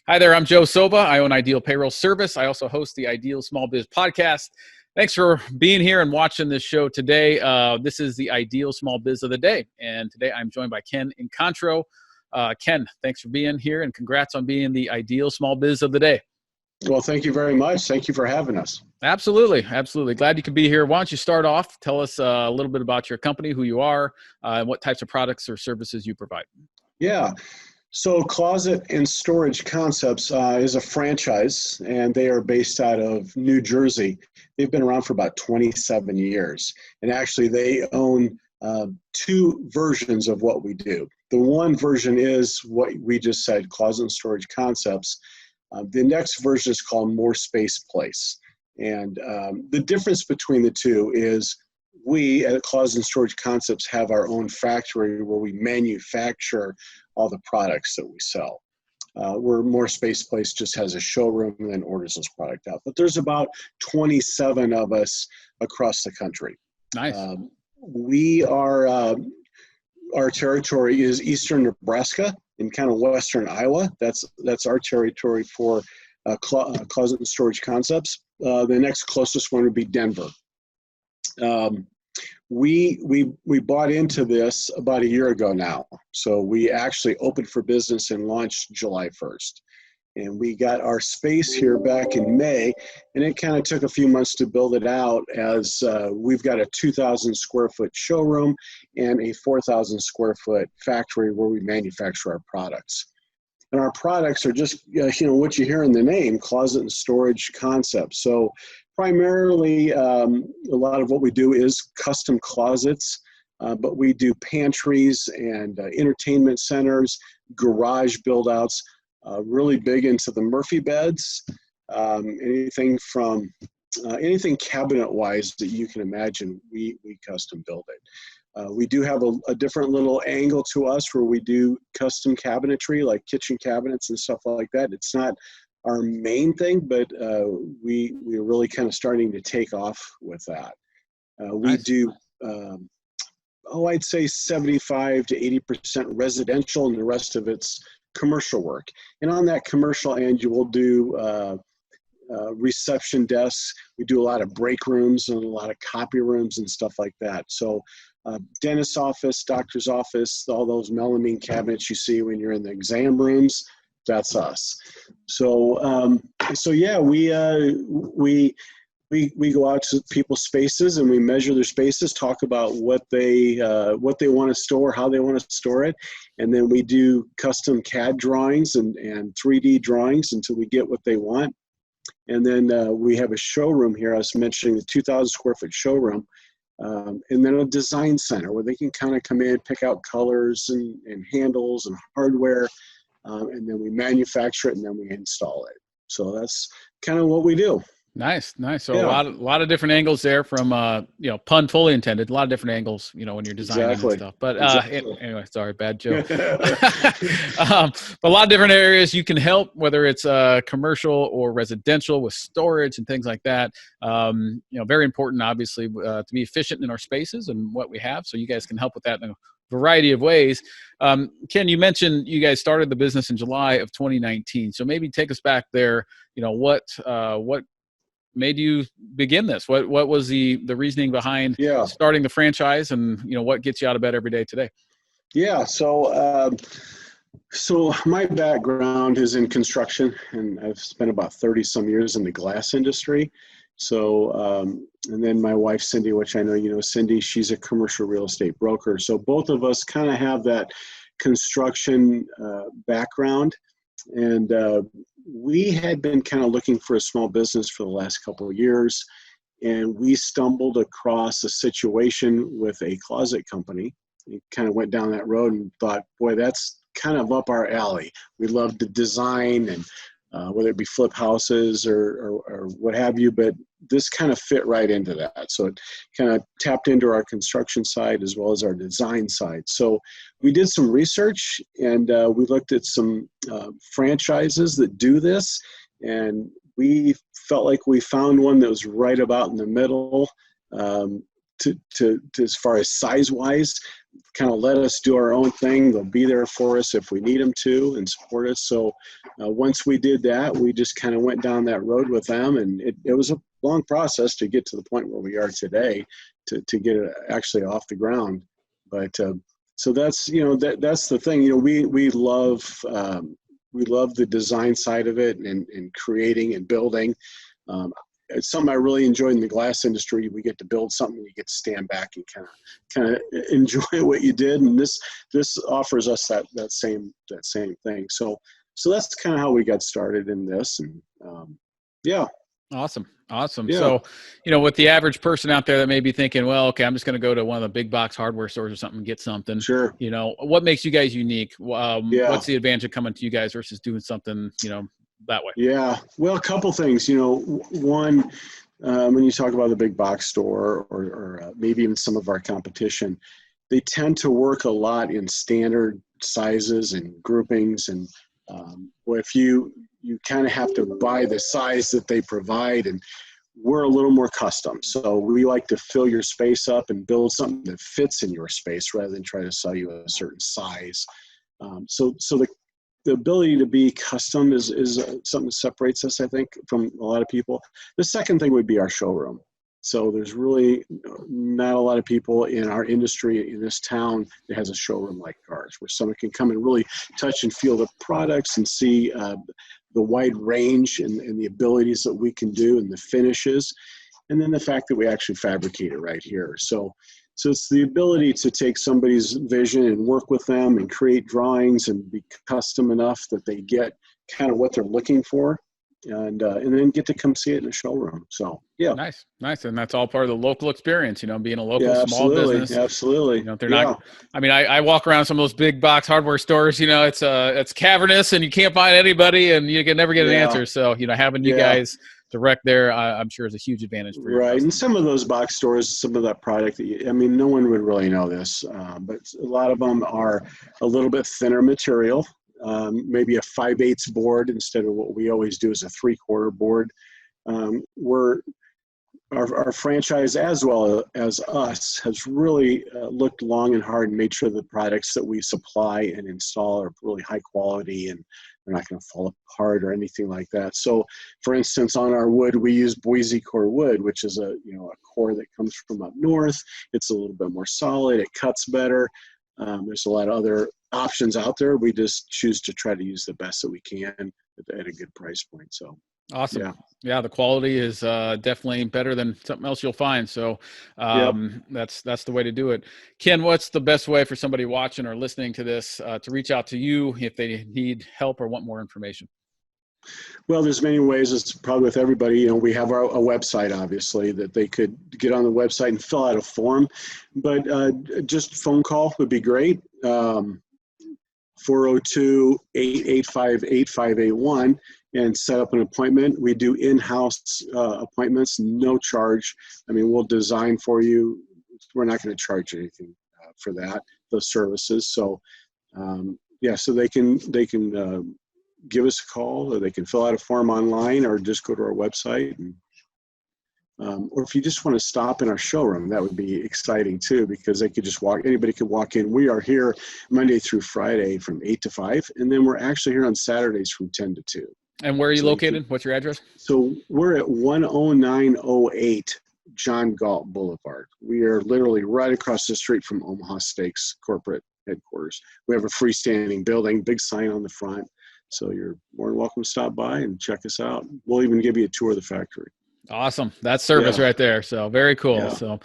Hi there, I'm Joe Soba. I own Ideal Payroll Service. I also host the Ideal Small Biz podcast. Thanks for being here and watching this show today. This is the Ideal Small Biz of the Day. And today I'm joined by Ken Incontro. Ken, thanks for being here and congrats on being the Ideal Small Biz of the Day. Well, thank you very much. Thank you for having us. Absolutely. Absolutely. Glad you could be here. Why don't you start off? Tell us a little bit about your company, who you are, and what types of products or services you provide. Yeah. So Closet and Storage Concepts is a franchise, and they are based out of New Jersey. They've been around for about 27 years. And actually, they own two versions of what we do. The one version is what we just said, Closet and Storage Concepts. The next version is called More Space Place. And the difference between the two is we at Closet and Storage Concepts have our own factory where we manufacture all the products that we sell. Where More Space Place just has a showroom and then orders this product out. But there's about 27 of us across the country. Nice. Our territory is eastern Nebraska and kind of western Iowa. That's our territory for Closet and Storage Concepts. The next closest one would be Denver. We bought into this about a year ago now. So we actually opened for business and launched July 1st. And we got our space here back in May, and it kind of took a few months to build it out as we've got a 2,000 square foot showroom and a 4,000 square foot factory where we manufacture our products. And our products are just, what you hear in the name, Closet and Storage Concepts. So primarily, a lot of what we do is custom closets, but we do pantries and entertainment centers, garage build-outs, really big into the Murphy beds, anything cabinet-wise that you can imagine, we custom build it. We do have a different little angle to us where we do custom cabinetry, like kitchen cabinets and stuff like that. It's not our main thing, but we're really kind of starting to take off with that. We do, I'd say 75 to 80% residential, and the rest of it's commercial work. And on that commercial end, you will do reception desks. We do a lot of break rooms and a lot of copy rooms and stuff like that. So dentist's office, doctor's office, all those melamine cabinets you see when you're in the exam rooms, that's us. So yeah, we go out to people's spaces and we measure their spaces, talk about what they want to store, how they want to store it, and then we do custom CAD drawings and 3D drawings until we get what they want. And then we have a showroom here. I was mentioning the 2,000 square foot showroom, and then a design center where they can kind of come in, pick out colors and handles and hardware, and then we manufacture it and then we install it. So that's kind of what we do. Nice. So yeah. a lot of different angles there from, pun fully intended, a lot of different angles, when you're designing Exactly. and stuff. But Exactly. Anyway, sorry, bad joke. But a lot of different areas you can help, whether it's commercial or residential with storage and things like that. Very important, obviously, to be efficient in our spaces and what we have. So you guys can help with that in a variety of ways. Ken, you mentioned you guys started the business in July of 2019. So maybe take us back there. What made you begin this? What was the reasoning behind starting the franchise, and what gets you out of bed every day today? Yeah. So my background is in construction, and I've spent about 30 some years in the glass industry. So, and then my wife, Cindy, which I know you know, Cindy, she's a commercial real estate broker. So both of us kind of have that construction background. And we had been kind of looking for a small business for the last couple of years. And we stumbled across a situation with a closet company. We kind of went down that road and thought, boy, that's kind of up our alley. We love the design and whether it be flip houses or what have you, but this kind of fit right into that. So it kind of tapped into our construction side as well as our design side. So we did some research and we looked at some franchises that do this, and we felt like we found one that was right about in the middle to as far as size wise, kind of let us do our own thing. They'll be there for us if we need them to and support us. So once we did that, we just kind of went down that road with them, and it was a long process to get to the point where we are today to get it actually off the ground. But so that's, that's the thing. We love the design side of it and creating and building. It's something I really enjoyed in the glass industry. We get to build something, you get to stand back and kind of enjoy what you did. And this offers us that same thing. So that's kind of how we got started in this. And yeah. Awesome. Yeah. So, with the average person out there that may be thinking, well, okay, I'm just going to go to one of the big box hardware stores or something and get something. Sure. What makes you guys unique? Yeah. What's the advantage of coming to you guys versus doing something, that way? Yeah. Well, a couple things, one, when you talk about the big box store or maybe even some of our competition, they tend to work a lot in standard sizes and groupings. And if you kind of have to buy the size that they provide, and we're a little more custom. So we like to fill your space up and build something that fits in your space rather than try to sell you a certain size. So the ability to be custom is something that separates us, I think, from a lot of people. The second thing would be our showroom. So there's really not a lot of people in our industry in this town that has a showroom like ours, where someone can come and really touch and feel the products and see the wide range and the abilities that we can do and the finishes. And then the fact that we actually fabricate it right here. So it's the ability to take somebody's vision and work with them and create drawings and be custom enough that they get kind of what they're looking for, and then get to come see it in the showroom. So yeah. Nice. And that's all part of the local experience, being a local small absolutely, business. Absolutely. They're not, I walk around some of those big box hardware stores, it's cavernous and you can't find anybody and you can never get an answer. So, having you guys direct there, I'm sure is a huge advantage for you. Right. And some of those box stores, some of that product, no one would really know this, but a lot of them are a little bit thinner material, maybe a 5/8 board instead of what we always do is a 3/4 board. Our franchise, as well as us, has really looked long and hard and made sure the products that we supply and install are really high quality and they're not going to fall apart or anything like that. So, for instance, on our wood, we use Boise core wood, which is a core that comes from up north. It's a little bit more solid. It cuts better. There's a lot of other options out there. We just choose to try to use the best that we can at a good price point. So. Awesome. Yeah. The quality is definitely better than something else you'll find. So that's the way to do it. Ken, what's the best way for somebody watching or listening to this to reach out to you if they need help or want more information? Well, there's many ways. It's probably with everybody. We have a website, obviously, that they could get on the website and fill out a form. But just phone call would be great. 402-885-8581 and set up an appointment. We do in-house appointments, no charge. We'll design for you. We're not going to charge anything for those services. So, so they can give us a call, or they can fill out a form online, or just go to our website. And, or if you just want to stop in our showroom, that would be exciting too, because anybody could walk in. We are here Monday through Friday from 8 to 5, and then we're actually here on Saturdays from 10 to 2. And where are you located? What's your address? So we're at 10908 John Galt Boulevard. We are literally right across the street from Omaha Steaks corporate headquarters. We have a freestanding building, big sign on the front. So you're more than welcome to stop by and check us out. We'll even give you a tour of the factory. Awesome. That's service right there. So very cool. Yeah. So,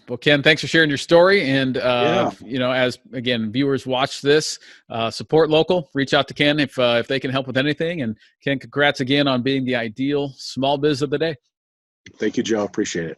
well, Ken, thanks for sharing your story. And, as again, viewers watch this, support local, reach out to Ken if they can help with anything. And Ken, congrats again on being the ideal small biz of the day. Thank you, Joe. Appreciate it.